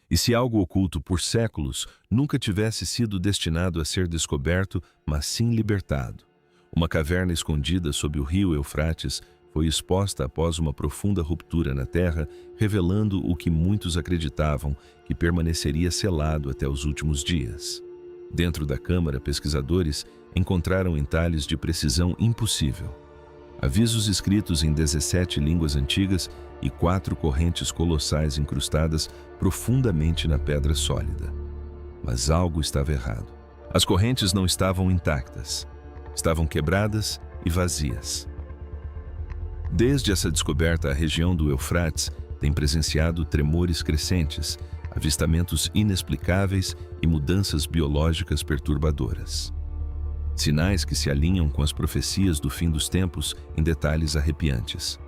E se algo oculto por séculos nunca tivesse sido destinado a ser descoberto, mas sim libertado? Uma caverna escondida sob o rio Eufrates foi exposta após uma profunda ruptura na terra, revelando o que muitos acreditavam que permaneceria selado até os últimos dias. Dentro da câmara, pesquisadores encontraram entalhes de precisão impossível. Avisos escritos em 17 línguas antigas e 4 correntes colossais incrustadas profundamente na pedra sólida. Mas algo estava errado. As correntes não estavam intactas. Estavam quebradas e vazias. Desde essa descoberta, a região do Eufrates tem presenciado tremores crescentes, avistamentos inexplicáveis e mudanças biológicas perturbadoras. Sinais que se alinham com as profecias do fim dos tempos em detalhes arrepiantes.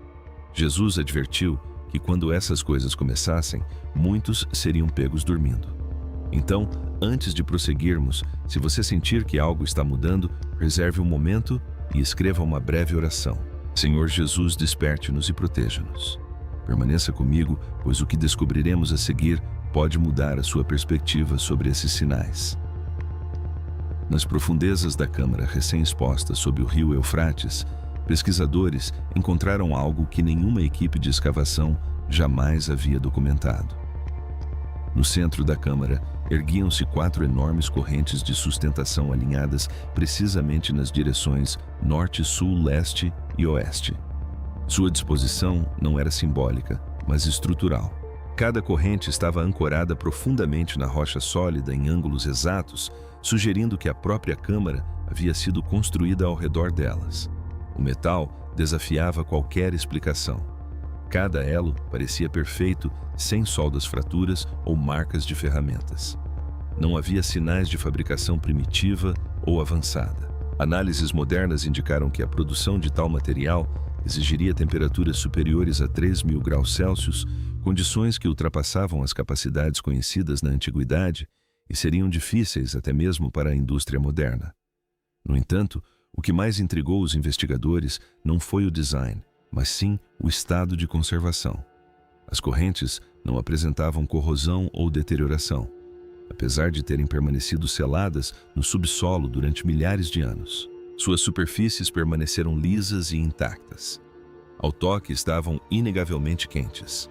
Jesus advertiu que quando essas coisas começassem, muitos seriam pegos dormindo. Então, antes de prosseguirmos, se você sentir que algo está mudando, reserve um momento e escreva uma breve oração. Senhor Jesus, desperte-nos e proteja-nos. Permaneça comigo, pois o que descobriremos a seguir pode mudar a sua perspectiva sobre esses sinais. Nas profundezas da câmara recém-exposta sob o rio Eufrates, pesquisadores encontraram algo que nenhuma equipe de escavação jamais havia documentado. No centro da câmara, erguiam-se 4 enormes correntes de sustentação alinhadas precisamente nas direções norte, sul, leste e oeste. Sua disposição não era simbólica, mas estrutural. Cada corrente estava ancorada profundamente na rocha sólida em ângulos exatos, sugerindo que a própria câmara havia sido construída ao redor delas. O metal desafiava qualquer explicação. Cada elo parecia perfeito, sem soldas fraturas ou marcas de ferramentas. Não havia sinais de fabricação primitiva ou avançada. Análises modernas indicaram que a produção de tal material exigiria temperaturas superiores a 3.000 graus Celsius, condições que ultrapassavam as capacidades conhecidas na antiguidade e seriam difíceis até mesmo para a indústria moderna. No entanto, o que mais intrigou os investigadores não foi o design, mas sim o estado de conservação. As correntes não apresentavam corrosão ou deterioração, apesar de terem permanecido seladas no subsolo durante milhares de anos. Suas superfícies permaneceram lisas e intactas. Ao toque, estavam inegavelmente quentes.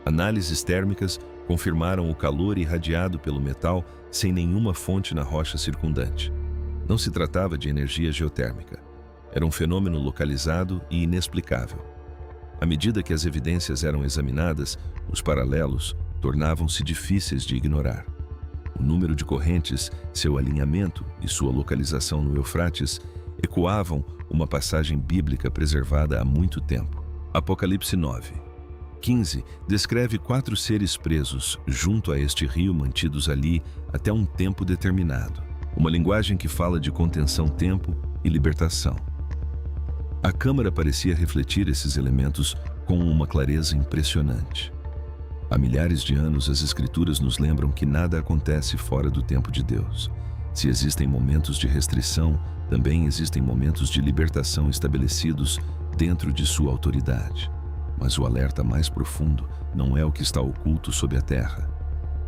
Análises térmicas confirmaram o calor irradiado pelo metal sem nenhuma fonte na rocha circundante. Não se tratava de energia geotérmica. Era um fenômeno localizado e inexplicável. À medida que as evidências eram examinadas, os paralelos tornavam-se difíceis de ignorar. O número de correntes, seu alinhamento e sua localização no Eufrates ecoavam uma passagem bíblica preservada há muito tempo. Apocalipse 9:15 descreve 4 seres presos junto a este rio, mantidos ali até um tempo determinado. Uma linguagem que fala de contenção, tempo e libertação. A câmara parecia refletir esses elementos com uma clareza impressionante. Há milhares de anos, as Escrituras nos lembram que nada acontece fora do tempo de Deus. Se existem momentos de restrição, também existem momentos de libertação estabelecidos dentro de sua autoridade. Mas o alerta mais profundo não é o que está oculto sob a terra.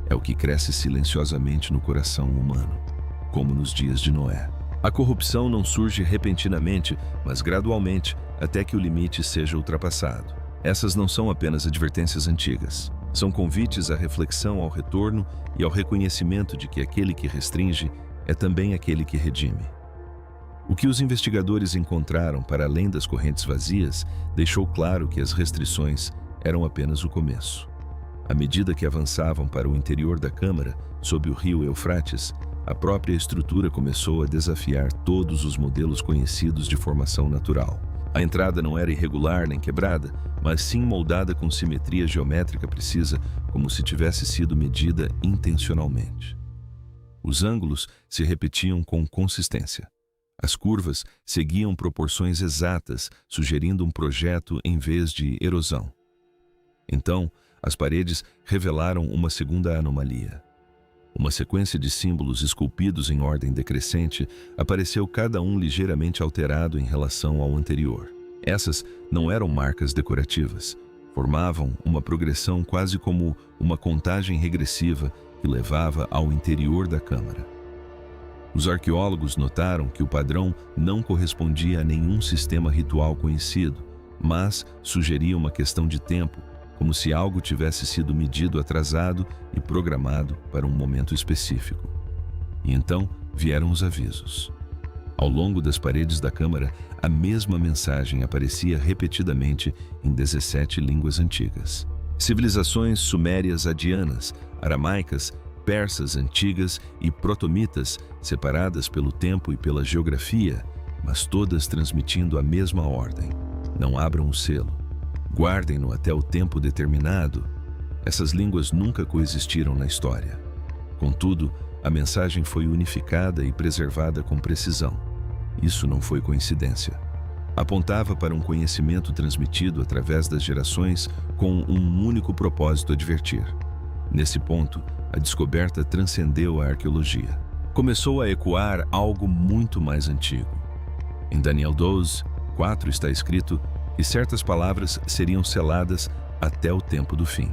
É o que cresce silenciosamente no coração humano, como nos dias de Noé. A corrupção não surge repentinamente, mas gradualmente, até que o limite seja ultrapassado. Essas não são apenas advertências antigas. São convites à reflexão, ao retorno e ao reconhecimento de que aquele que restringe é também aquele que redime. O que os investigadores encontraram para além das correntes vazias deixou claro que as restrições eram apenas o começo. À medida que avançavam para o interior da câmara, sob o rio Eufrates, a própria estrutura começou a desafiar todos os modelos conhecidos de formação natural. A entrada não era irregular nem quebrada, mas sim moldada com simetria geométrica precisa, como se tivesse sido medida intencionalmente. Os ângulos se repetiam com consistência. As curvas seguiam proporções exatas, sugerindo um projeto em vez de erosão. Então, as paredes revelaram uma segunda anomalia. Uma sequência de símbolos esculpidos em ordem decrescente apareceu, cada um ligeiramente alterado em relação ao anterior. Essas não eram marcas decorativas, Formavam uma progressão quase como uma contagem regressiva que levava ao interior da câmara. Os arqueólogos notaram que o padrão não correspondia a nenhum sistema ritual conhecido, mas sugeria uma questão de tempo, como se algo tivesse sido medido atrasado e programado para um momento específico. E então vieram os avisos. Ao longo das paredes da câmara, a mesma mensagem aparecia repetidamente em 17 línguas antigas. Civilizações sumérias adianas, aramaicas, persas antigas e protomitas, separadas pelo tempo e pela geografia, mas todas transmitindo a mesma ordem. Não abram o selo. Guardem-no até o tempo determinado. Essas línguas nunca coexistiram na história. Contudo, a mensagem foi unificada e preservada com precisão. Isso não foi coincidência. Apontava para um conhecimento transmitido através das gerações com um único propósito: advertir. Nesse ponto, a descoberta transcendeu a arqueologia. Começou a ecoar algo muito mais antigo. Em Daniel 12:4 está escrito que certas palavras seriam seladas até o tempo do fim.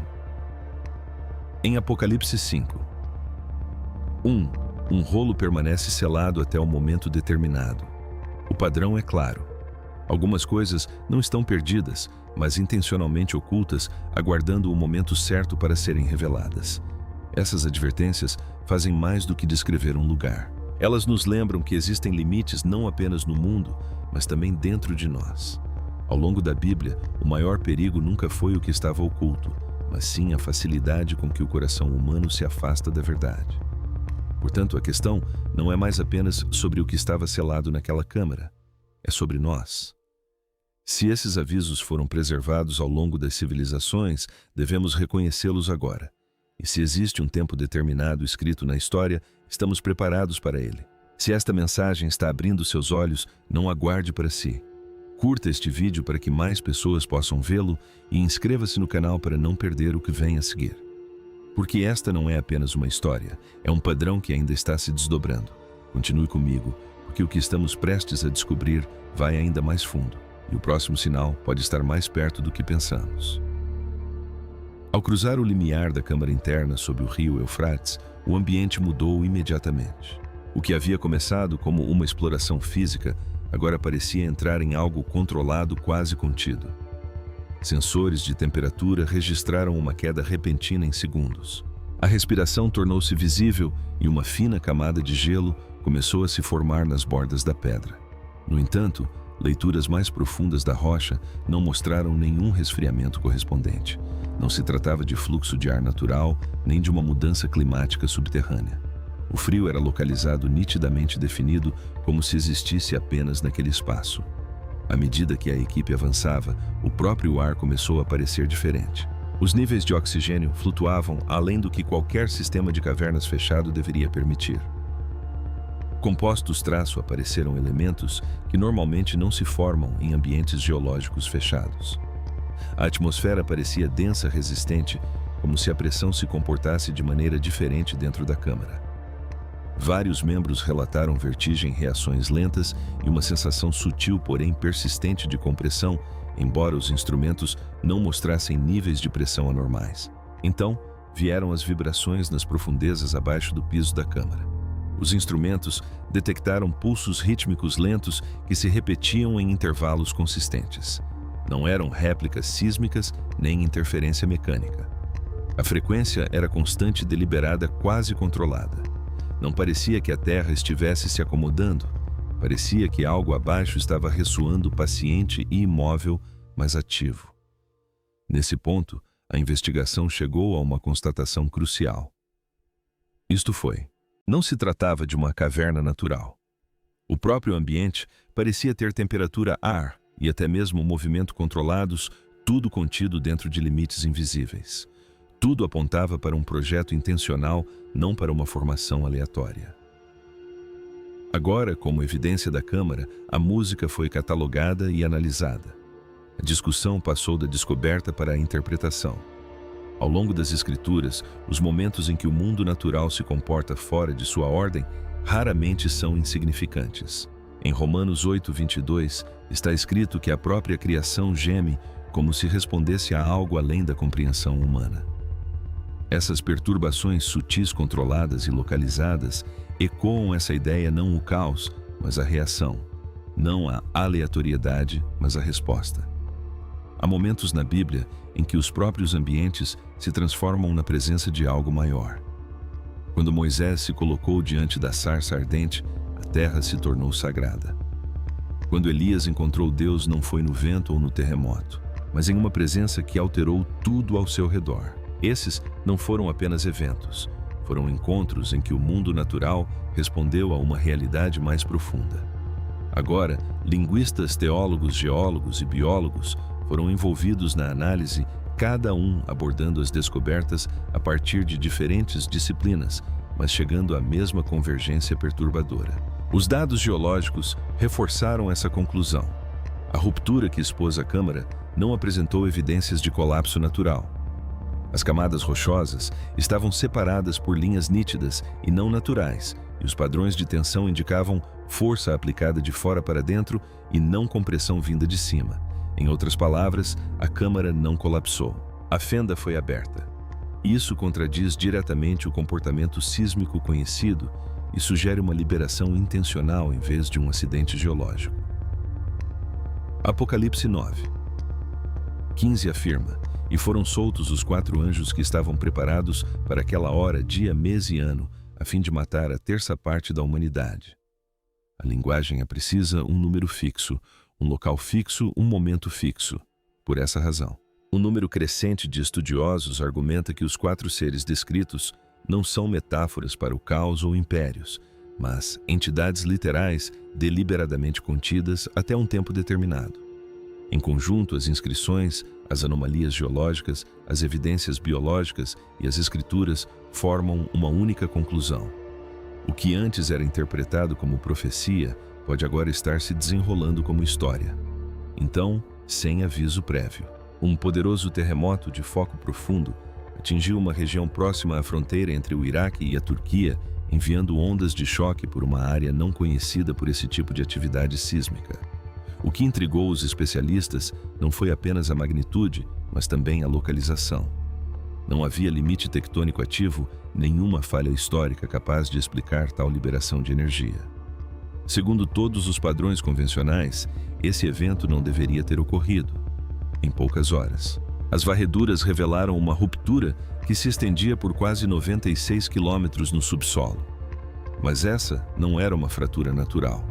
Em Apocalipse 5:1, um rolo permanece selado até o momento determinado. O padrão é claro. Algumas coisas não estão perdidas, mas intencionalmente ocultas, aguardando o momento certo para serem reveladas. Essas advertências fazem mais do que descrever um lugar. Elas nos lembram que existem limites não apenas no mundo, mas também dentro de nós. Ao longo da Bíblia, o maior perigo nunca foi o que estava oculto, mas sim a facilidade com que o coração humano se afasta da verdade. Portanto, a questão não é mais apenas sobre o que estava selado naquela câmara, é sobre nós. Se esses avisos foram preservados ao longo das civilizações, devemos reconhecê-los agora. E se existe um tempo determinado escrito na história, estamos preparados para ele. Se esta mensagem está abrindo seus olhos, não aguarde para si. Curta este vídeo para que mais pessoas possam vê-lo e inscreva-se no canal para não perder o que vem a seguir. Porque esta não é apenas uma história, é um padrão que ainda está se desdobrando. Continue comigo, porque o que estamos prestes a descobrir vai ainda mais fundo, e o próximo sinal pode estar mais perto do que pensamos. Ao cruzar o limiar da câmara interna sob o rio Eufrates, o ambiente mudou imediatamente. O que havia começado como uma exploração física agora parecia entrar em algo controlado, quase contido. Sensores de temperatura registraram uma queda repentina em segundos. A respiração tornou-se visível e uma fina camada de gelo começou a se formar nas bordas da pedra. No entanto, leituras mais profundas da rocha não mostraram nenhum resfriamento correspondente. Não se tratava de fluxo de ar natural, nem de uma mudança climática subterrânea. O frio era localizado nitidamente definido, como se existisse apenas naquele espaço. À medida que a equipe avançava, o próprio ar começou a parecer diferente. Os níveis de oxigênio flutuavam além do que qualquer sistema de cavernas fechado deveria permitir. Compostos traço apareceram elementos que normalmente não se formam em ambientes geológicos fechados. A atmosfera parecia densa, resistente, como se a pressão se comportasse de maneira diferente dentro da câmara. Vários membros relataram vertigem, reações lentas e uma sensação sutil, porém persistente de compressão, embora os instrumentos não mostrassem níveis de pressão anormais. Então, vieram as vibrações nas profundezas abaixo do piso da câmara. Os instrumentos detectaram pulsos rítmicos lentos que se repetiam em intervalos consistentes. Não eram réplicas sísmicas nem interferência mecânica. A frequência era constante e deliberada, quase controlada. Não parecia que a Terra estivesse se acomodando. Parecia que algo abaixo estava ressoando paciente e imóvel, mas ativo. Nesse ponto, a investigação chegou a uma constatação crucial. Isto foi: não se tratava de uma caverna natural. O próprio ambiente parecia ter temperatura, ar e até mesmo movimento controlados, tudo contido dentro de limites invisíveis. Tudo apontava para um projeto intencional, não para uma formação aleatória. Agora, como evidência da câmara, a música foi catalogada e analisada. A discussão passou da descoberta para a interpretação. Ao longo das escrituras, os momentos em que o mundo natural se comporta fora de sua ordem raramente são insignificantes. Em Romanos 8:22, está escrito que a própria criação geme como se respondesse a algo além da compreensão humana. Essas perturbações sutis, controladas e localizadas ecoam essa ideia, não o caos, mas a reação, não a aleatoriedade, mas a resposta. Há momentos na Bíblia em que os próprios ambientes se transformam na presença de algo maior. Quando Moisés se colocou diante da sarça ardente, a terra se tornou sagrada. Quando Elias encontrou Deus, não foi no vento ou no terremoto, mas em uma presença que alterou tudo ao seu redor. Esses não foram apenas eventos, foram encontros em que o mundo natural respondeu a uma realidade mais profunda. Agora, linguistas, teólogos, geólogos e biólogos foram envolvidos na análise, cada um abordando as descobertas a partir de diferentes disciplinas, mas chegando à mesma convergência perturbadora. Os dados geológicos reforçaram essa conclusão. A ruptura que expôs a câmara não apresentou evidências de colapso natural. As camadas rochosas estavam separadas por linhas nítidas e não naturais, e os padrões de tensão indicavam força aplicada de fora para dentro e não compressão vinda de cima. Em outras palavras, a câmara não colapsou. A fenda foi aberta. Isso contradiz diretamente o comportamento sísmico conhecido e sugere uma liberação intencional em vez de um acidente geológico. Apocalipse 9:15 afirma: "E foram soltos os 4 anjos que estavam preparados para aquela hora, dia, mês e ano, a fim de matar a terça parte da humanidade." A linguagem é precisa um número fixo, um local fixo, um momento fixo. Por essa razão, um número crescente de estudiosos argumenta que os 4 seres descritos não são metáforas para o caos ou impérios, mas entidades literais deliberadamente contidas até um tempo determinado. Em conjunto, as inscrições, as anomalias geológicas, as evidências biológicas e as escrituras formam uma única conclusão. O que antes era interpretado como profecia pode agora estar se desenrolando como história. Então, sem aviso prévio, um poderoso terremoto de foco profundo atingiu uma região próxima à fronteira entre o Iraque e a Turquia, enviando ondas de choque por uma área não conhecida por esse tipo de atividade sísmica. O que intrigou os especialistas não foi apenas a magnitude, mas também a localização. Não havia limite tectônico ativo, nenhuma falha histórica capaz de explicar tal liberação de energia. Segundo todos os padrões convencionais, esse evento não deveria ter ocorrido. Em poucas horas, as varreduras revelaram uma ruptura que se estendia por quase 96 quilômetros no subsolo. Mas essa não era uma fratura natural.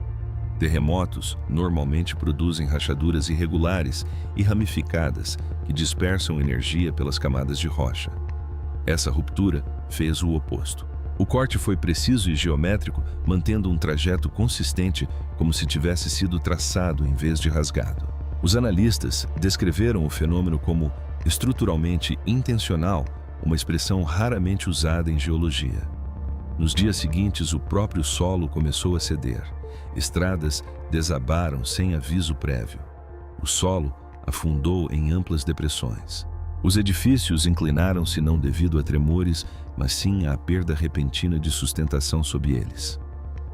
Terremotos normalmente produzem rachaduras irregulares e ramificadas que dispersam energia pelas camadas de rocha. Essa ruptura fez o oposto. O corte foi preciso e geométrico, mantendo um trajeto consistente, como se tivesse sido traçado em vez de rasgado. Os analistas descreveram o fenômeno como estruturalmente intencional, uma expressão raramente usada em geologia. Nos dias seguintes, o próprio solo começou a ceder. Estradas desabaram sem aviso prévio. O solo afundou em amplas depressões. Os edifícios inclinaram-se não devido a tremores, mas sim à perda repentina de sustentação sob eles.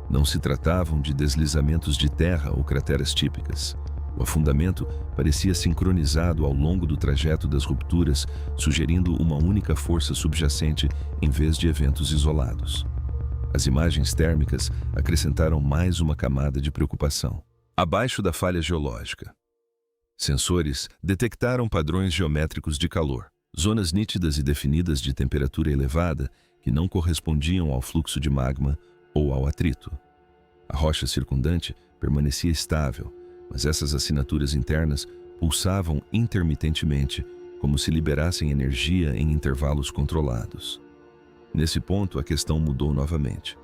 Não se tratavam de deslizamentos de terra ou crateras típicas. O afundamento parecia sincronizado ao longo do trajeto das rupturas, sugerindo uma única força subjacente em vez de eventos isolados. As imagens térmicas acrescentaram mais uma camada de preocupação. Abaixo da falha geológica, sensores detectaram padrões geométricos de calor, zonas nítidas e definidas de temperatura elevada que não correspondiam ao fluxo de magma ou ao atrito. A rocha circundante permanecia estável, mas essas assinaturas internas pulsavam intermitentemente, como se liberassem energia em intervalos controlados. Nesse ponto, a questão mudou novamente.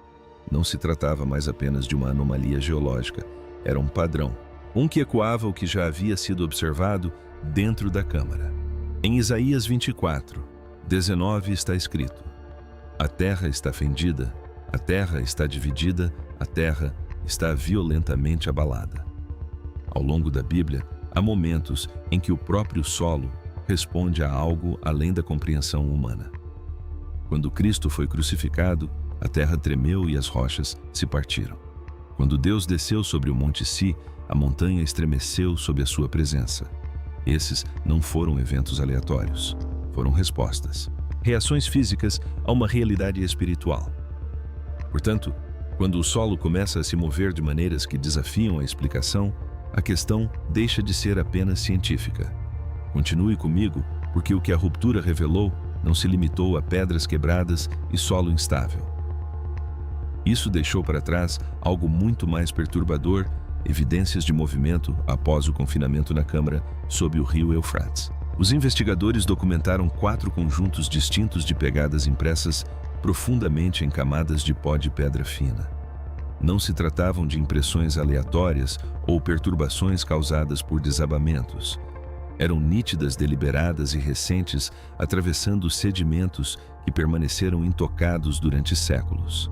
Não se tratava mais apenas de uma anomalia geológica, era um padrão, um que ecoava o que já havia sido observado dentro da câmara. Em Isaías 24:19 está escrito: "A terra está fendida, a terra está dividida, a terra está violentamente abalada." Ao longo da Bíblia, há momentos em que o próprio solo responde a algo além da compreensão humana. Quando Cristo foi crucificado, a terra tremeu e as rochas se partiram. Quando Deus desceu sobre o Monte Si, a montanha estremeceu sob a sua presença. Esses não foram eventos aleatórios, foram respostas, reações físicas a uma realidade espiritual. Portanto, quando o solo começa a se mover de maneiras que desafiam a explicação, a questão deixa de ser apenas científica. Continue comigo, porque o que a ruptura revelou não se limitou a pedras quebradas e solo instável. Isso deixou para trás algo muito mais perturbador, evidências de movimento após o confinamento na câmara sob o rio Eufrates. Os investigadores documentaram 4 conjuntos distintos de pegadas impressas profundamente em camadas de pó de pedra fina. Não se tratavam de impressões aleatórias ou perturbações causadas por desabamentos. Eram nítidas, deliberadas e recentes, atravessando sedimentos que permaneceram intocados durante séculos.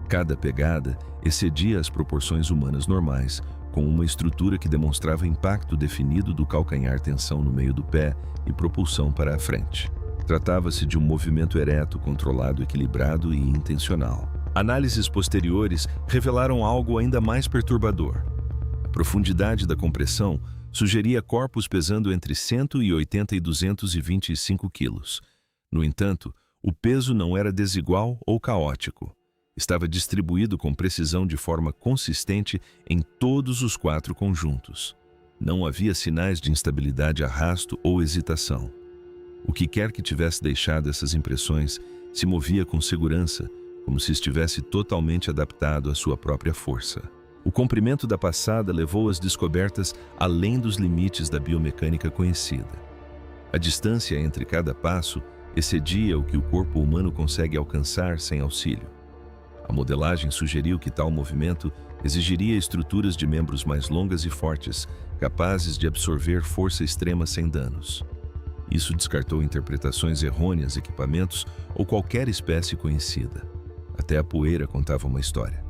Cada pegada excedia as proporções humanas normais, com uma estrutura que demonstrava impacto definido do calcanhar-tensão no meio do pé e propulsão para a frente. Tratava-se de um movimento ereto, controlado, equilibrado e intencional. Análises posteriores revelaram algo ainda mais perturbador. A profundidade da compressão sugeria corpos pesando entre 180 e 225 quilos. No entanto, o peso não era desigual ou caótico. Estava distribuído com precisão de forma consistente em todos os 4 conjuntos. Não havia sinais de instabilidade, arrasto ou hesitação. O que quer que tivesse deixado essas impressões se movia com segurança, como se estivesse totalmente adaptado à sua própria força. O comprimento da passada levou as descobertas além dos limites da biomecânica conhecida. A distância entre cada passo excedia o que o corpo humano consegue alcançar sem auxílio. A modelagem sugeriu que tal movimento exigiria estruturas de membros mais longas e fortes, capazes de absorver força extrema sem danos. Isso descartou interpretações errôneas, equipamentos ou qualquer espécie conhecida. Até a poeira contava uma história,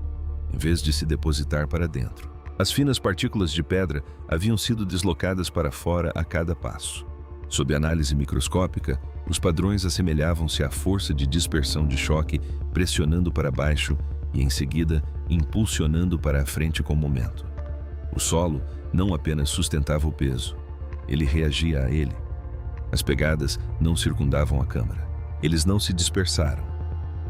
em vez de se depositar para dentro. As finas partículas de pedra haviam sido deslocadas para fora a cada passo. Sob análise microscópica, os padrões assemelhavam-se à força de dispersão de choque pressionando para baixo e, em seguida, impulsionando para a frente com o momento. O solo não apenas sustentava o peso, ele reagia a ele. As pegadas não circundavam a câmara. Eles não se dispersaram.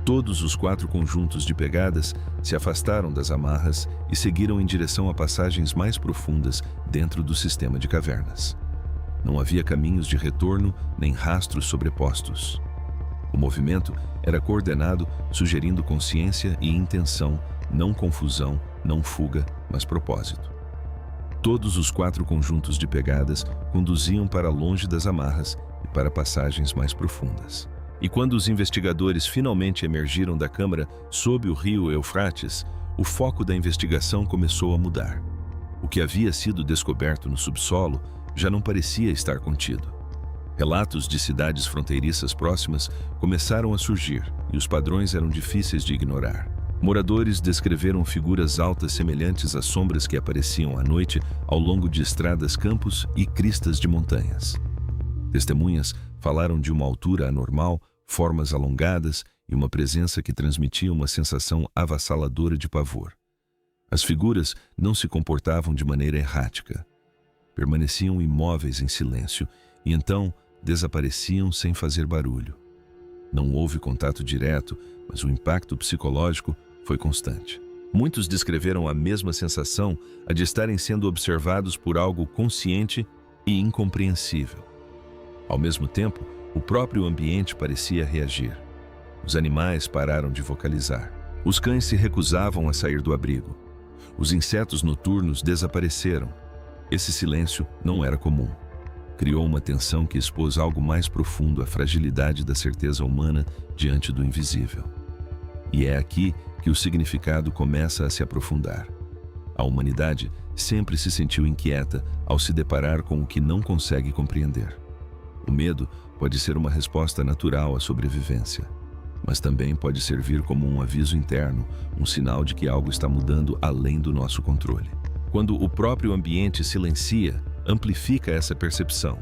Todos os 4 conjuntos de pegadas se afastaram das amarras e seguiram em direção a passagens mais profundas dentro do sistema de cavernas. Não havia caminhos de retorno nem rastros sobrepostos. O movimento era coordenado, sugerindo consciência e intenção, não confusão, não fuga, mas propósito. Todos os 4 conjuntos de pegadas conduziam para longe das amarras e para passagens mais profundas. E quando os investigadores finalmente emergiram da câmara sob o rio Eufrates, o foco da investigação começou a mudar. O que havia sido descoberto no subsolo já não parecia estar contido. Relatos de cidades fronteiriças próximas começaram a surgir e os padrões eram difíceis de ignorar. Moradores descreveram figuras altas semelhantes a sombras que apareciam à noite ao longo de estradas, campos e cristas de montanhas. Testemunhas falaram de uma altura anormal, formas alongadas e uma presença que transmitia uma sensação avassaladora de pavor. As figuras não se comportavam de maneira errática. Permaneciam imóveis em silêncio e então desapareciam sem fazer barulho. Não houve contato direto, mas o impacto psicológico foi constante. Muitos descreveram a mesma sensação, a de estarem sendo observados por algo consciente e incompreensível. Ao mesmo tempo, o próprio ambiente parecia reagir. Os animais pararam de vocalizar. Os cães se recusavam a sair do abrigo. Os insetos noturnos desapareceram. Esse silêncio não era comum. Criou uma tensão que expôs algo mais profundo, a fragilidade da certeza humana diante do invisível. E é aqui que o significado começa a se aprofundar. A humanidade sempre se sentiu inquieta ao se deparar com o que não consegue compreender. O medo pode ser uma resposta natural à sobrevivência, mas também pode servir como um aviso interno, um sinal de que algo está mudando além do nosso controle. Quando o próprio ambiente silencia, amplifica essa percepção.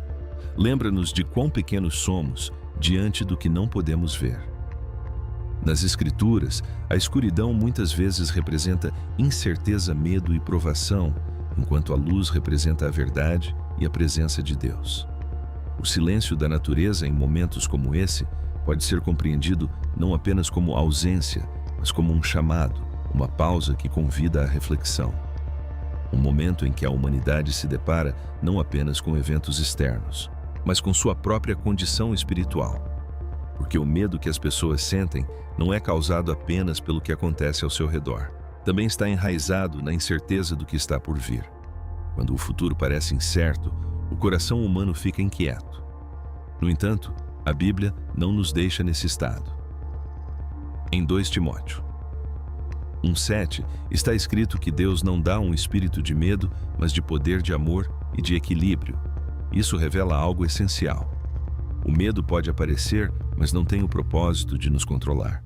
Lembra-nos de quão pequenos somos diante do que não podemos ver. Nas Escrituras, a escuridão muitas vezes representa incerteza, medo e provação, enquanto a luz representa a verdade e a presença de Deus. O silêncio da natureza em momentos como esse pode ser compreendido não apenas como ausência, mas como um chamado, uma pausa que convida à reflexão. Um momento em que a humanidade se depara não apenas com eventos externos, mas com sua própria condição espiritual. Porque o medo que as pessoas sentem não é causado apenas pelo que acontece ao seu redor. Também está enraizado na incerteza do que está por vir. Quando o futuro parece incerto, o coração humano fica inquieto. No entanto, a Bíblia não nos deixa nesse estado. Em 2 Timóteo 1,7 está escrito que Deus não dá um espírito de medo, mas de poder, de amor e de equilíbrio. Isso revela algo essencial. O medo pode aparecer, mas não tem o propósito de nos controlar.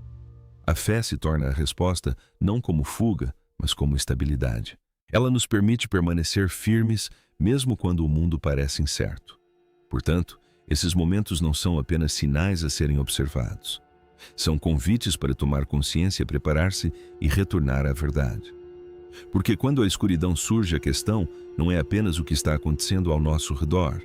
A fé se torna a resposta não como fuga, mas como estabilidade. Ela nos permite permanecer firmes, mesmo quando o mundo parece incerto. Portanto, esses momentos não são apenas sinais a serem observados. São convites para tomar consciência, preparar-se e retornar à verdade. Porque quando a escuridão surge, a questão não é apenas o que está acontecendo ao nosso redor.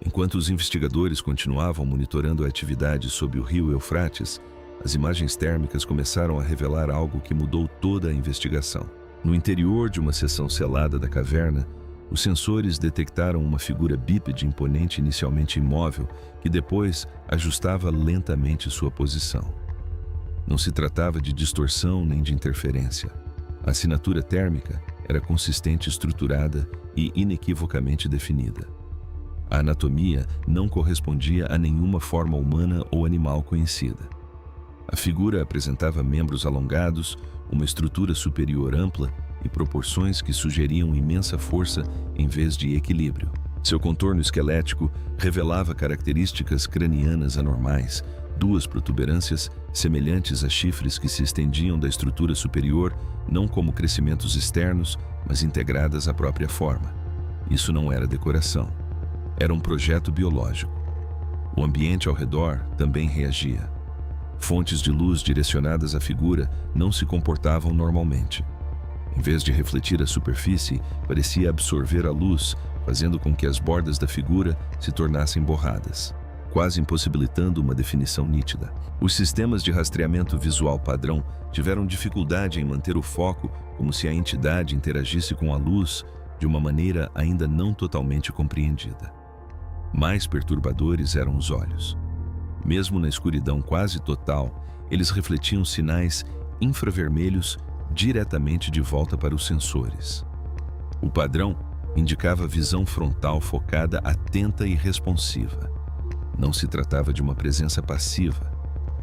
Enquanto os investigadores continuavam monitorando a atividade sob o rio Eufrates, as imagens térmicas começaram a revelar algo que mudou toda a investigação. No interior de uma seção selada da caverna, os sensores detectaram uma figura bípede imponente, inicialmente imóvel, que depois ajustava lentamente sua posição. Não se tratava de distorção nem de interferência. A assinatura térmica era consistente, estruturada e inequivocamente definida. A anatomia não correspondia a nenhuma forma humana ou animal conhecida. A figura apresentava membros alongados, uma estrutura superior ampla e proporções que sugeriam imensa força em vez de equilíbrio. Seu contorno esquelético revelava características cranianas anormais, 2 protuberâncias semelhantes a chifres que se estendiam da estrutura superior, não como crescimentos externos, mas integradas à própria forma. Isso não era decoração. Era um projeto biológico. O ambiente ao redor também reagia. Fontes de luz direcionadas à figura não se comportavam normalmente. Em vez de refletir a superfície, parecia absorver a luz, fazendo com que as bordas da figura se tornassem borradas, quase impossibilitando uma definição nítida. Os sistemas de rastreamento visual padrão tiveram dificuldade em manter o foco, como se a entidade interagisse com a luz de uma maneira ainda não totalmente compreendida. Mais perturbadores eram os olhos. Mesmo na escuridão quase total, eles refletiam sinais infravermelhos diretamente de volta para os sensores. O padrão indicava visão frontal focada, atenta e responsiva. Não se tratava de uma presença passiva.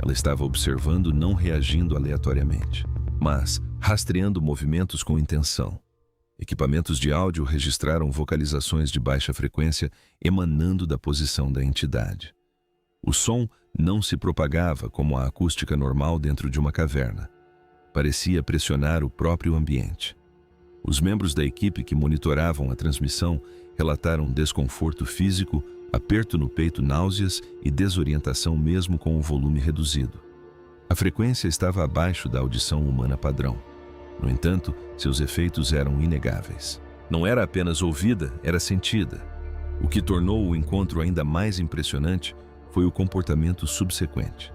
Ela estava observando, não reagindo aleatoriamente, mas rastreando movimentos com intenção. Equipamentos de áudio registraram vocalizações de baixa frequência emanando da posição da entidade. O som não se propagava como a acústica normal dentro de uma caverna. Parecia pressionar o próprio ambiente. Os membros da equipe que monitoravam a transmissão relataram desconforto físico, aperto no peito, náuseas e desorientação mesmo com o volume reduzido. A frequência estava abaixo da audição humana padrão. No entanto, seus efeitos eram inegáveis. Não era apenas ouvida, era sentida. O que tornou o encontro ainda mais impressionante foi o comportamento subsequente.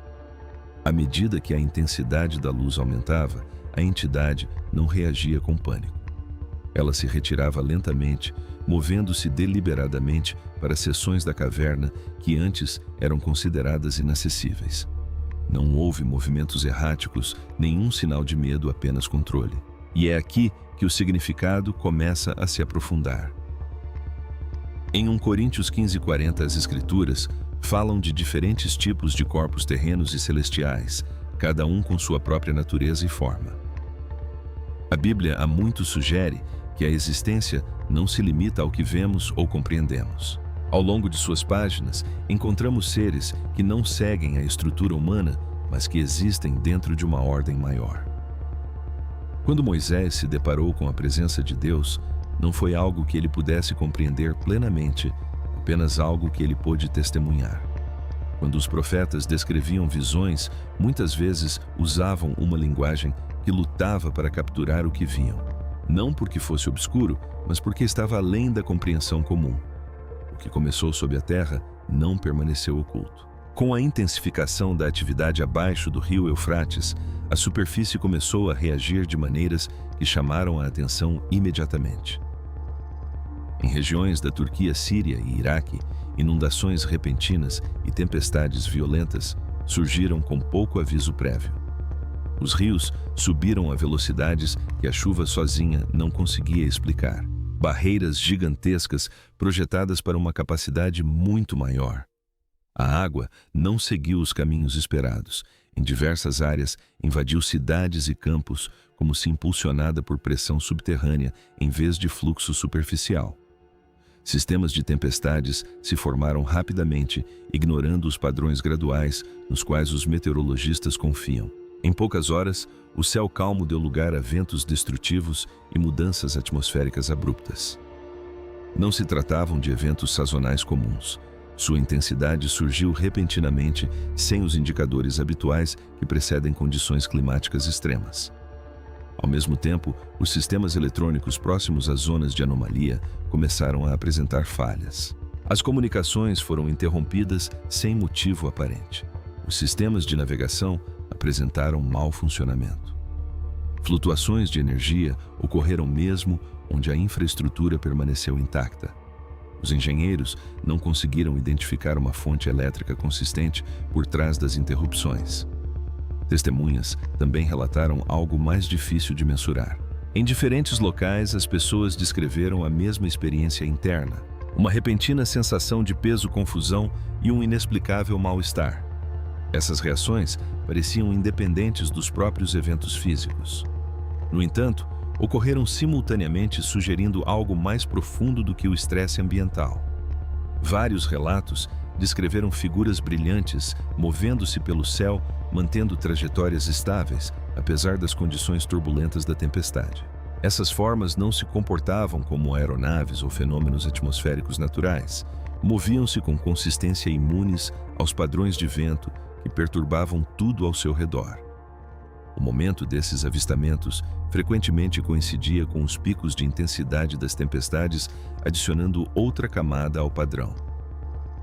À medida que a intensidade da luz aumentava, a entidade não reagia com pânico. Ela se retirava lentamente, movendo-se deliberadamente para seções da caverna que antes eram consideradas inacessíveis. Não houve movimentos erráticos, nenhum sinal de medo, apenas controle. E é aqui que o significado começa a se aprofundar. Em 1 Coríntios 15:40, as Escrituras falam de diferentes tipos de corpos terrenos e celestiais, cada um com sua própria natureza e forma. A Bíblia há muito sugere que a existência não se limita ao que vemos ou compreendemos. Ao longo de suas páginas, encontramos seres que não seguem a estrutura humana, mas que existem dentro de uma ordem maior. Quando Moisés se deparou com a presença de Deus, não foi algo que ele pudesse compreender plenamente, apenas algo que ele pôde testemunhar. Quando os profetas descreviam visões, muitas vezes usavam uma linguagem que lutava para capturar o que viam. não porque fosse obscuro, mas porque estava além da compreensão comum. O que começou sob a terra não permaneceu oculto. Com a intensificação da atividade abaixo do rio Eufrates, a superfície começou a reagir de maneiras que chamaram a atenção imediatamente. Em regiões da Turquia, Síria e Iraque, inundações repentinas e tempestades violentas surgiram com pouco aviso prévio. Os rios subiram a velocidades que a chuva sozinha não conseguia explicar. Barreiras gigantescas projetadas para uma capacidade muito maior. A água não seguiu os caminhos esperados. Em diversas áreas, invadiu cidades e campos como se impulsionada por pressão subterrânea em vez de fluxo superficial. Sistemas de tempestades se formaram rapidamente, ignorando os padrões graduais nos quais os meteorologistas confiam. Em poucas horas, o céu calmo deu lugar a ventos destrutivos e mudanças atmosféricas abruptas. Não se tratavam de eventos sazonais comuns. Sua intensidade surgiu repentinamente, sem os indicadores habituais que precedem condições climáticas extremas. Ao mesmo tempo, os sistemas eletrônicos próximos às zonas de anomalia começaram a apresentar falhas. As comunicações foram interrompidas sem motivo aparente. Os sistemas de navegação apresentaram mau funcionamento. Flutuações de energia ocorreram mesmo onde a infraestrutura permaneceu intacta. Os engenheiros não conseguiram identificar uma fonte elétrica consistente por trás das interrupções. Testemunhas também relataram algo mais difícil de mensurar. Em diferentes locais, as pessoas descreveram a mesma experiência interna, uma repentina sensação de peso-confusão e um inexplicável mal-estar. Essas reações pareciam independentes dos próprios eventos físicos. No entanto, ocorreram simultaneamente, sugerindo algo mais profundo do que o estresse ambiental. Vários relatos descreveram figuras brilhantes movendo-se pelo céu, mantendo trajetórias estáveis, apesar das condições turbulentas da tempestade. Essas formas não se comportavam como aeronaves ou fenômenos atmosféricos naturais. Moviam-se com consistência imunes aos padrões de vento que perturbavam tudo ao seu redor. O momento desses avistamentos frequentemente coincidia com os picos de intensidade das tempestades, adicionando outra camada ao padrão.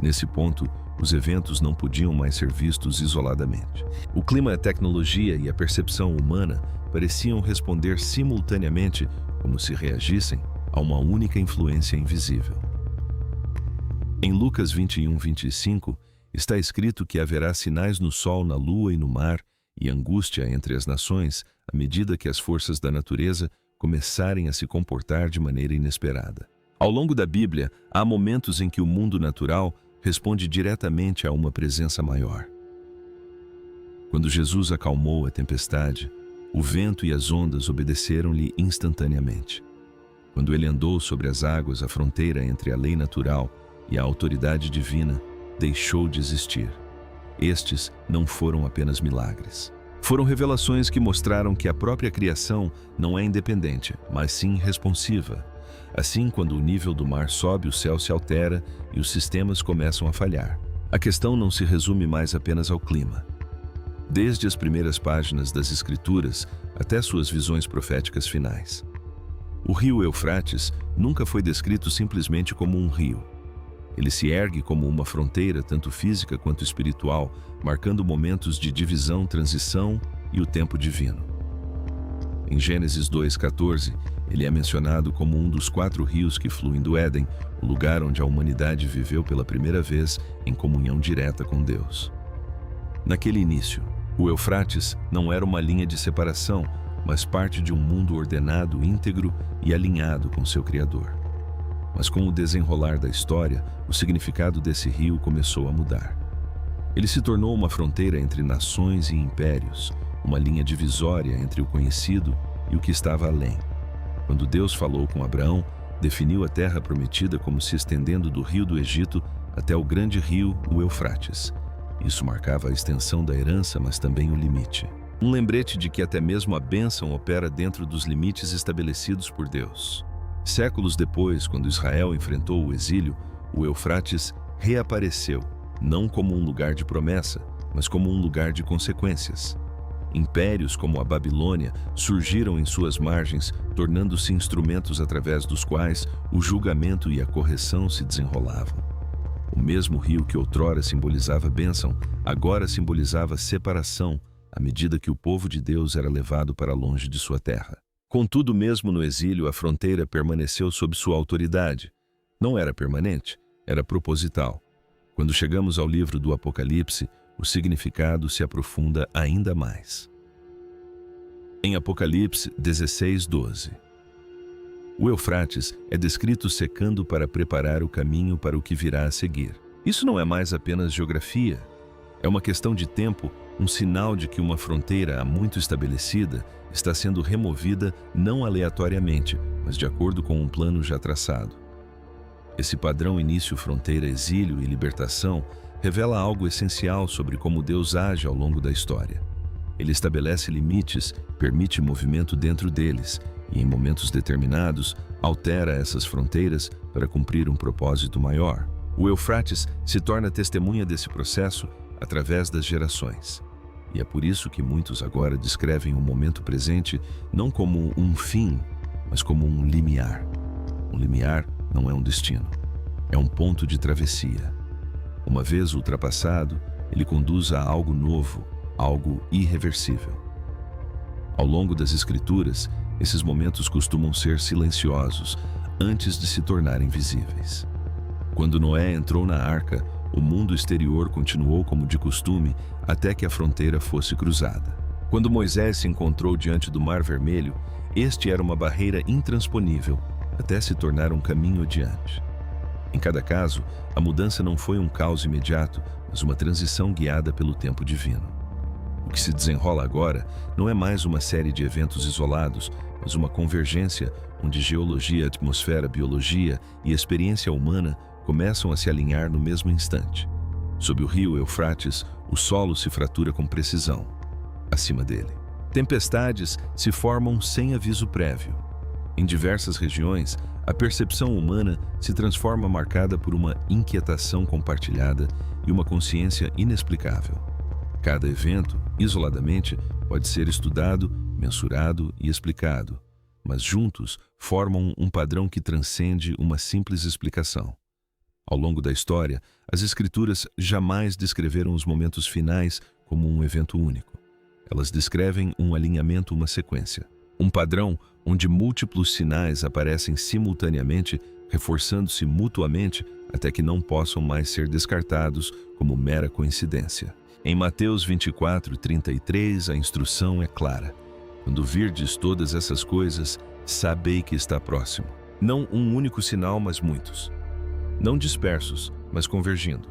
Nesse ponto, os eventos não podiam mais ser vistos isoladamente. O clima, a tecnologia e a percepção humana pareciam responder simultaneamente, como se reagissem a uma única influência invisível. Em Lucas 21:25, está escrito que haverá sinais no sol, na lua e no mar, e angústia entre as nações, à medida que as forças da natureza começarem a se comportar de maneira inesperada. Ao longo da Bíblia, há momentos em que o mundo natural responde diretamente a uma presença maior. Quando Jesus acalmou a tempestade, o vento e as ondas obedeceram-lhe instantaneamente. Quando ele andou sobre as águas, a fronteira entre a lei natural e a autoridade divina deixou de existir. Estes não foram apenas milagres. Foram revelações que mostraram que a própria criação não é independente, mas sim responsiva. Assim, quando o nível do mar sobe, o céu se altera e os sistemas começam a falhar. A questão não se resume mais apenas ao clima. Desde as primeiras páginas das Escrituras até suas visões proféticas finais. O rio Eufrates nunca foi descrito simplesmente como um rio. Ele se ergue como uma fronteira, tanto física quanto espiritual, marcando momentos de divisão, transição e o tempo divino. Em Gênesis 2:14, ele é mencionado como um dos 4 rios que fluem do Éden, o lugar onde a humanidade viveu pela primeira vez em comunhão direta com Deus. Naquele início, o Eufrates não era uma linha de separação, mas parte de um mundo ordenado, íntegro e alinhado com seu Criador. Mas com o desenrolar da história, o significado desse rio começou a mudar. Ele se tornou uma fronteira entre nações e impérios, uma linha divisória entre o conhecido e o que estava além. Quando Deus falou com Abraão, definiu a terra prometida como se estendendo do rio do Egito até o grande rio, o Eufrates. Isso marcava a extensão da herança, mas também o limite. Um lembrete de que até mesmo a bênção opera dentro dos limites estabelecidos por Deus. Séculos depois, quando Israel enfrentou o exílio, o Eufrates reapareceu, não como um lugar de promessa, mas como um lugar de consequências. Impérios como a Babilônia surgiram em suas margens, tornando-se instrumentos através dos quais o julgamento e a correção se desenrolavam. O mesmo rio que outrora simbolizava bênção, agora simbolizava separação, à medida que o povo de Deus era levado para longe de sua terra. Contudo, mesmo no exílio, a fronteira permaneceu sob sua autoridade. Não era permanente, era proposital. Quando chegamos ao livro do Apocalipse, o significado se aprofunda ainda mais. Em Apocalipse 16:12. O Eufrates é descrito secando para preparar o caminho para o que virá a seguir. Isso não é mais apenas geografia. É uma questão de tempo, um sinal de que uma fronteira há muito estabelecida está sendo removida não aleatoriamente, mas de acordo com um plano já traçado. Esse padrão início, fronteira, exílio e libertação revela algo essencial sobre como Deus age ao longo da história. Ele estabelece limites, permite movimento dentro deles e, em momentos determinados, altera essas fronteiras para cumprir um propósito maior. O Eufrates se torna testemunha desse processo através das gerações. E é por isso que muitos agora descrevem o momento presente não como um fim, mas como um limiar. Um limiar não é um destino, é um ponto de travessia. Uma vez ultrapassado, ele conduz a algo novo, algo irreversível. Ao longo das Escrituras, esses momentos costumam ser silenciosos antes de se tornarem visíveis. Quando Noé entrou na arca, o mundo exterior continuou como de costume até que a fronteira fosse cruzada. Quando Moisés se encontrou diante do Mar Vermelho, este era uma barreira intransponível até se tornar um caminho adiante. Em cada caso, a mudança não foi um caos imediato, mas uma transição guiada pelo tempo divino. O que se desenrola agora não é mais uma série de eventos isolados, mas uma convergência onde geologia, atmosfera, biologia e experiência humana começam a se alinhar no mesmo instante. Sob o rio Eufrates, o solo se fratura com precisão. Acima dele, tempestades se formam sem aviso prévio. Em diversas regiões, a percepção humana se transforma marcada por uma inquietação compartilhada e uma consciência inexplicável. Cada evento, isoladamente, pode ser estudado, mensurado e explicado, mas juntos formam um padrão que transcende uma simples explicação. Ao longo da história, as Escrituras jamais descreveram os momentos finais como um evento único. Elas descrevem um alinhamento, uma sequência. Um padrão onde múltiplos sinais aparecem simultaneamente, reforçando-se mutuamente até que não possam mais ser descartados como mera coincidência. Em Mateus 24:33, a instrução é clara. Quando virdes todas essas coisas, sabei que está próximo. Não um único sinal, mas muitos. Não dispersos, mas convergindo.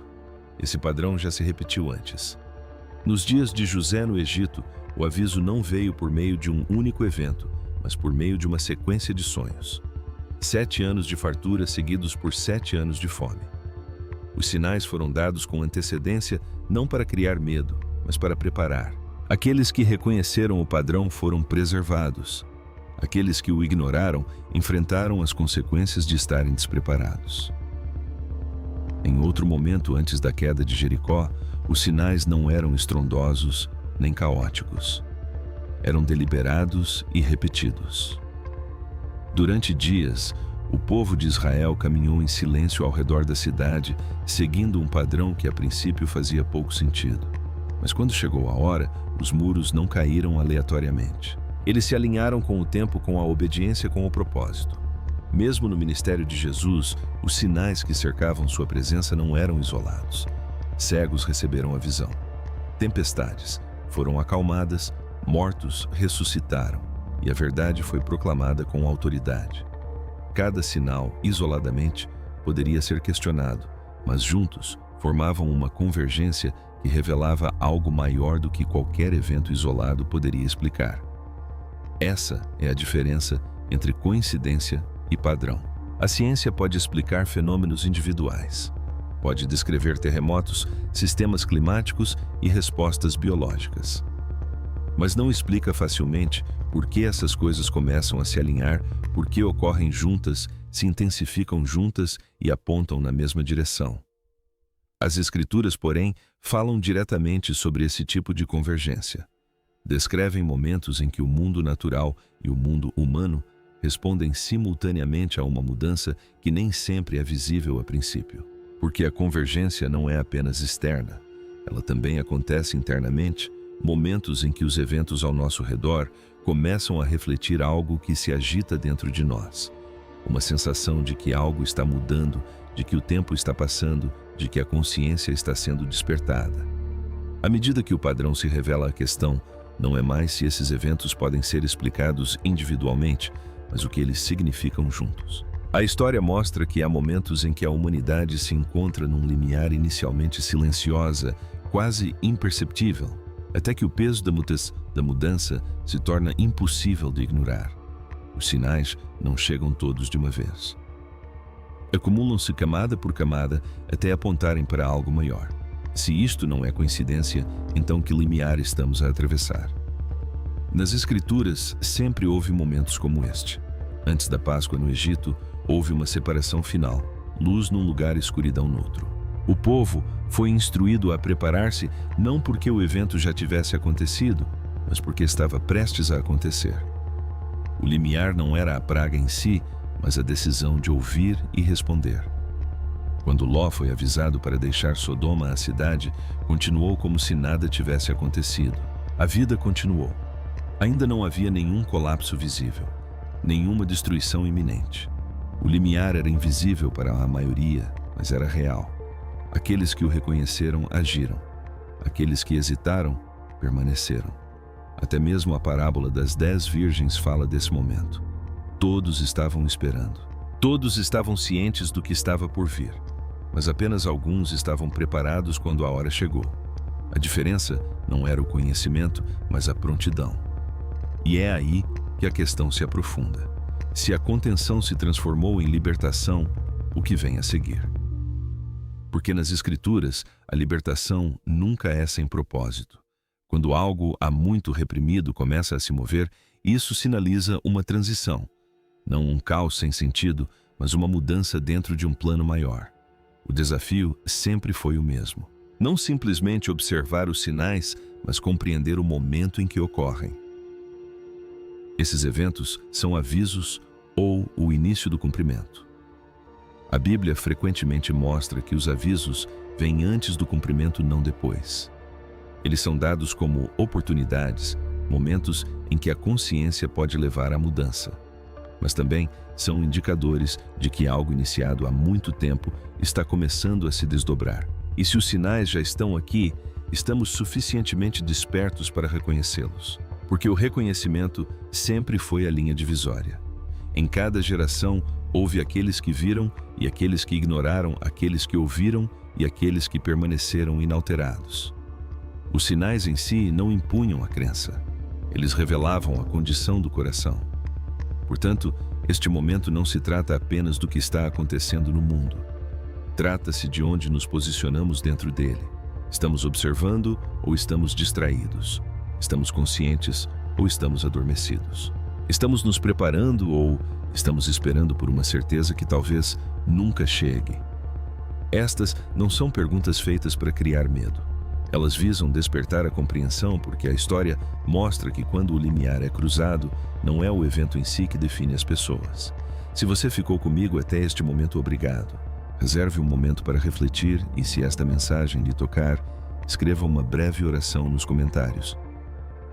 Esse padrão já se repetiu antes. Nos dias de José no Egito, o aviso não veio por meio de um único evento, mas por meio de uma sequência de sonhos. 7 anos de fartura seguidos por 7 anos de fome. Os sinais foram dados com antecedência não para criar medo, mas para preparar. Aqueles que reconheceram o padrão foram preservados. Aqueles que o ignoraram enfrentaram as consequências de estarem despreparados. Em outro momento antes da queda de Jericó, os sinais não eram estrondosos nem caóticos. Eram deliberados e repetidos. Durante dias, o povo de Israel caminhou em silêncio ao redor da cidade, seguindo um padrão que a princípio fazia pouco sentido. Mas quando chegou a hora, os muros não caíram aleatoriamente. Eles se alinharam com o tempo, com a obediência, com o propósito. Mesmo no ministério de Jesus, os sinais que cercavam sua presença não eram isolados. Cegos receberam a visão. Tempestades foram acalmadas, mortos ressuscitaram, e a verdade foi proclamada com autoridade. Cada sinal, isoladamente, poderia ser questionado, mas juntos formavam uma convergência que revelava algo maior do que qualquer evento isolado poderia explicar. Essa é a diferença entre coincidência e padrão. A ciência pode explicar fenômenos individuais. Pode descrever terremotos, sistemas climáticos e respostas biológicas. Mas não explica facilmente por que essas coisas começam a se alinhar, por que ocorrem juntas, se intensificam juntas e apontam na mesma direção. As Escrituras, porém, falam diretamente sobre esse tipo de convergência. Descrevem momentos em que o mundo natural e o mundo humano respondem simultaneamente a uma mudança que nem sempre é visível a princípio. Porque a convergência não é apenas externa, ela também acontece internamente, momentos em que os eventos ao nosso redor começam a refletir algo que se agita dentro de nós. Uma sensação de que algo está mudando, de que o tempo está passando, de que a consciência está sendo despertada. À medida que o padrão se revela, a questão não é mais se esses eventos podem ser explicados individualmente, mas o que eles significam juntos. A história mostra que há momentos em que a humanidade se encontra num limiar inicialmente silenciosa, quase imperceptível, até que o peso da mudança se torna impossível de ignorar. Os sinais não chegam todos de uma vez. Acumulam-se camada por camada até apontarem para algo maior. Se isto não é coincidência, então que limiar estamos a atravessar? Nas Escrituras, sempre houve momentos como este. Antes da Páscoa no Egito, houve uma separação final, luz num lugar e escuridão no outro. O povo foi instruído a preparar-se não porque o evento já tivesse acontecido, mas porque estava prestes a acontecer. O limiar não era a praga em si, mas a decisão de ouvir e responder. Quando Ló foi avisado para deixar Sodoma, a cidade continuou como se nada tivesse acontecido. A vida continuou. Ainda não havia nenhum colapso visível, nenhuma destruição iminente. O limiar era invisível para a maioria, mas era real. Aqueles que o reconheceram agiram. Aqueles que hesitaram permaneceram. Até mesmo a parábola das 10 virgens fala desse momento. Todos estavam esperando. Todos estavam cientes do que estava por vir, mas apenas alguns estavam preparados quando a hora chegou. A diferença não era o conhecimento, mas a prontidão. E é aí que a questão se aprofunda. Se a contenção se transformou em libertação, o que vem a seguir? Porque nas Escrituras, a libertação nunca é sem propósito. Quando algo há muito reprimido começa a se mover, isso sinaliza uma transição. Não um caos sem sentido, mas uma mudança dentro de um plano maior. O desafio sempre foi o mesmo. Não simplesmente observar os sinais, mas compreender o momento em que ocorrem. Esses eventos são avisos ou o início do cumprimento. A Bíblia frequentemente mostra que os avisos vêm antes do cumprimento, não depois. Eles são dados como oportunidades, momentos em que a consciência pode levar à mudança. Mas também são indicadores de que algo iniciado há muito tempo está começando a se desdobrar. E se os sinais já estão aqui, estamos suficientemente despertos para reconhecê-los. Porque o reconhecimento sempre foi a linha divisória. Em cada geração, houve aqueles que viram e aqueles que ignoraram, aqueles que ouviram e aqueles que permaneceram inalterados. Os sinais em si não impunham a crença. Eles revelavam a condição do coração. Portanto, este momento não se trata apenas do que está acontecendo no mundo. Trata-se de onde nos posicionamos dentro dele. Estamos observando ou estamos distraídos? Estamos conscientes ou estamos adormecidos? Estamos nos preparando ou estamos esperando por uma certeza que talvez nunca chegue? Estas não são perguntas feitas para criar medo. Elas visam despertar a compreensão, porque a história mostra que quando o limiar é cruzado, não é o evento em si que define as pessoas. Se você ficou comigo até este momento, obrigado. Reserve um momento para refletir e, se esta mensagem lhe tocar, escreva uma breve oração nos comentários.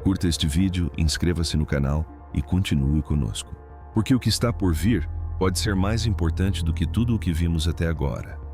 Curta este vídeo, inscreva-se no canal e continue conosco. Porque o que está por vir pode ser mais importante do que tudo o que vimos até agora.